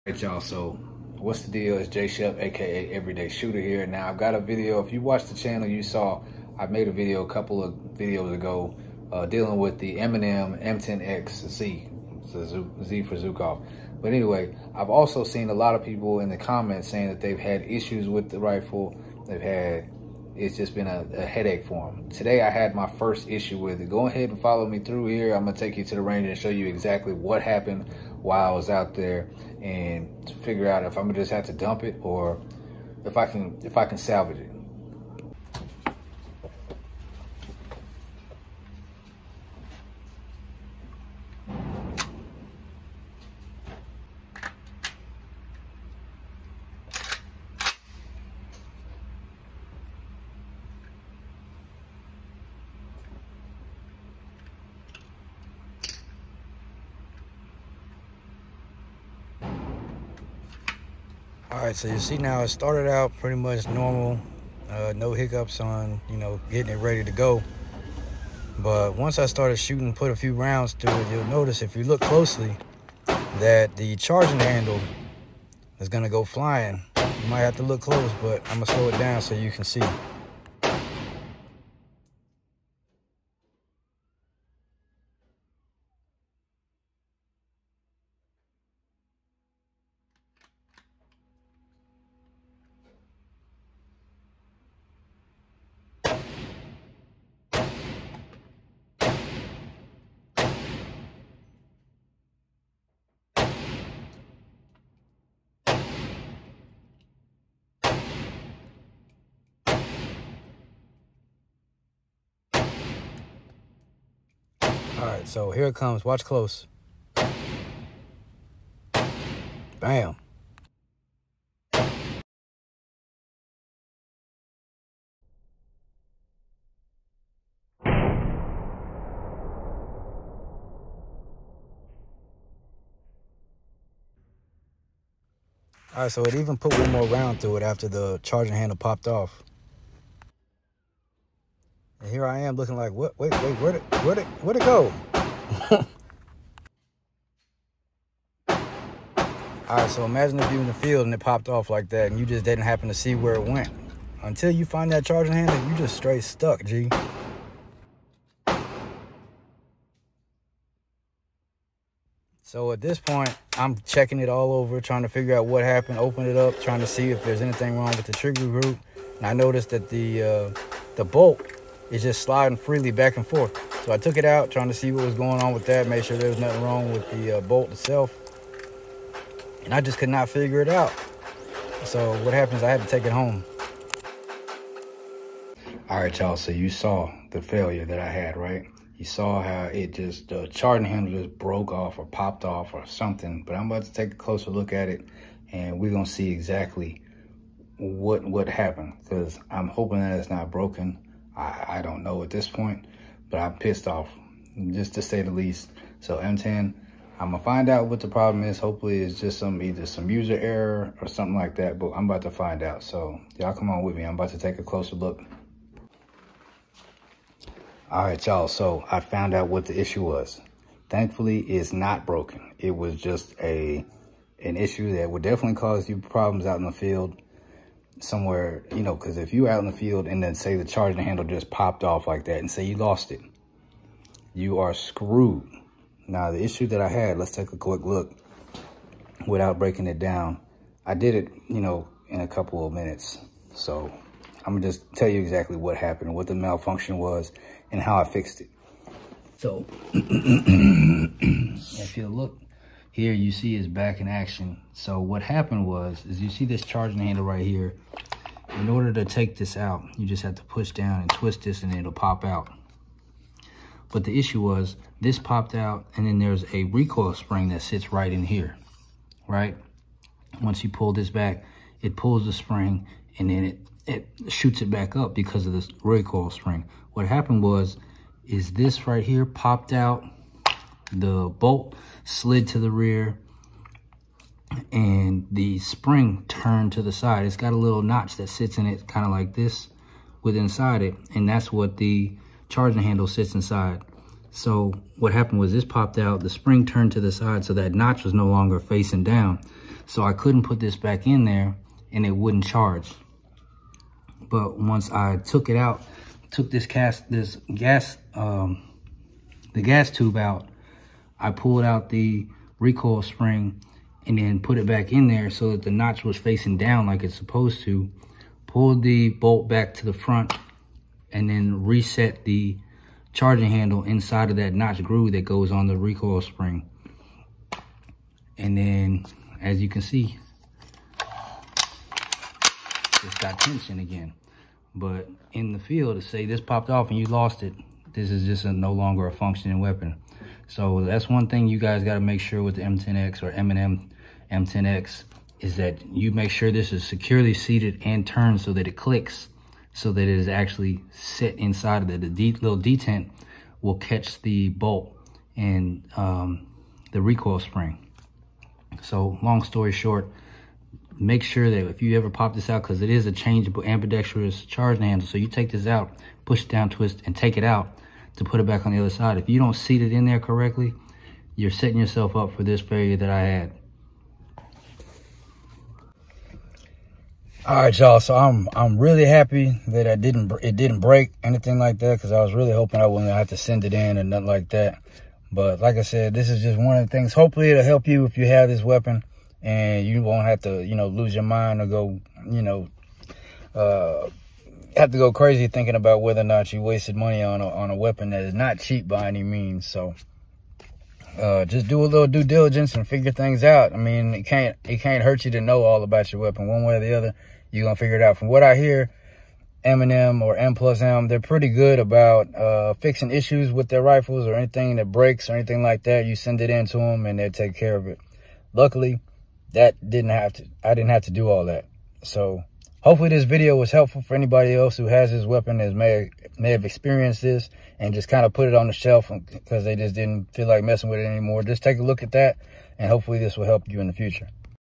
Alright y'all, so what's the deal? It's J Shep, aka Everyday Shooter here. Now I've got a video. If you watched the channel, you saw I made a video a couple of videos ago dealing with the M+M M10X Z, Z for Zukov. But anyway, I've also seen a lot of people in the comments saying that they've had issues with the rifle. It's just been a headache for them. Today I had my first issue with it. Go ahead and follow me through here. I'm gonna take you to the range and show you exactly what happened while I was out there, and to figure out if I'm gonna just have to dump it or if I can salvage it. All right, so you see now it started out pretty much normal, no hiccups on, getting it ready to go. But once I started shooting, put a few rounds through it, you'll notice if you look closely that the charging handle is gonna go flying. You might have to look close, but I'm gonna slow it down so you can see. All right, so here it comes. Watch close. Bam. All right, so it even put one more round through it after the charging handle popped off. And here I am looking like, what? Wait, where'd it go? All right, so imagine if you're in the field and it popped off like that and you just didn't happen to see where it went. Until you find that charging handle, you just straight stuck, G. So at this point, I'm checking it all over, trying to figure out what happened, open it up, trying to see if there's anything wrong with the trigger group. And I noticed that the bolt is just sliding freely back and forth. So I took it out, trying to see what was going on with that, make sure there was nothing wrong with the bolt itself. And I just could not figure it out. So what happens, I had to take it home. All right, y'all, so you saw the failure that I had, right? You saw how it just, the charging handle just broke off or popped off or something. But I'm about to take a closer look at it, and we're gonna see exactly what happened, because I'm hoping that it's not broken. I don't know at this point, but I'm pissed off, just to say the least. So M10, I'm gonna find out what the problem is. Hopefully it's just either some user error or something like that, but I'm about to find out. So y'all come on with me. I'm about to take a closer look. All right, y'all, so I found out what the issue was. Thankfully, it's not broken. It was just an issue that would definitely cause you problems out in the field somewhere, because if you're out in the field and then say the charging handle just popped off like that and say you lost it, you are screwed. Now, the issue that I had, let's take a quick look without breaking it down. I did it, in a couple of minutes. So I'm gonna just tell you exactly what happened, what the malfunction was, and how I fixed it. So if you look here, you see it's back in action. So what happened is you see this charging handle right here. In order to take this out, you just have to push down and twist this and it'll pop out. But the issue was this popped out, and then there's a recoil spring that sits right in here, right? Once you pull this back, it pulls the spring and then it shoots it back up because of this recoil spring. What happened is this right here popped out, the bolt slid to the rear, and the spring turned to the side. It's got a little notch that sits in it, kind of like this, with inside it, and that's what the charging handle sits inside. So what happened was this popped out, the spring turned to the side, so that notch was no longer facing down. So I couldn't put this back in there and it wouldn't charge. But once I took it out, took the gas tube out, I pulled out the recoil spring and then put it back in there so that the notch was facing down like it's supposed to. Pulled the bolt back to the front and then reset the charging handle inside of that notch groove that goes on the recoil spring. And then, as you can see, it's got tension again. But in the field, to say this popped off and you lost it, this is just no longer a functioning weapon. So that's one thing you guys got to make sure with the M10X or M+M M10X, is that you make sure this is securely seated and turned so that it clicks, so that it is actually set inside of it. The little detent will catch the bolt and the recoil spring. So long story short, make sure that if you ever pop this out, because it is a changeable ambidextrous charging handle, so you take this out, push it down, twist, and take it out to put it back on the other side. If you don't seat it in there correctly, you're setting yourself up for this failure that I had. All right, y'all, so I'm really happy that it didn't break anything like that, because I was really hoping I wouldn't have to send it in or nothing like that. But like I said, this is just one of the things. Hopefully it'll help you if you have this weapon and you won't have to, you know, lose your mind or go, you know, have to go crazy thinking about whether or not you wasted money on a weapon that is not cheap by any means. So just do a little due diligence and figure things out. I mean, it can't hurt you to know all about your weapon. One way or the other, you're gonna figure it out. From what I hear, M+M or M+M, they're pretty good about fixing issues with their rifles or anything that breaks or anything like that. You send it in to them and they'll take care of it. Luckily, I didn't have to do all that. So hopefully this video was helpful for anybody else who has this weapon that may have experienced this and just kind of put it on the shelf because they just didn't feel like messing with it anymore. Just take a look at that, and hopefully this will help you in the future.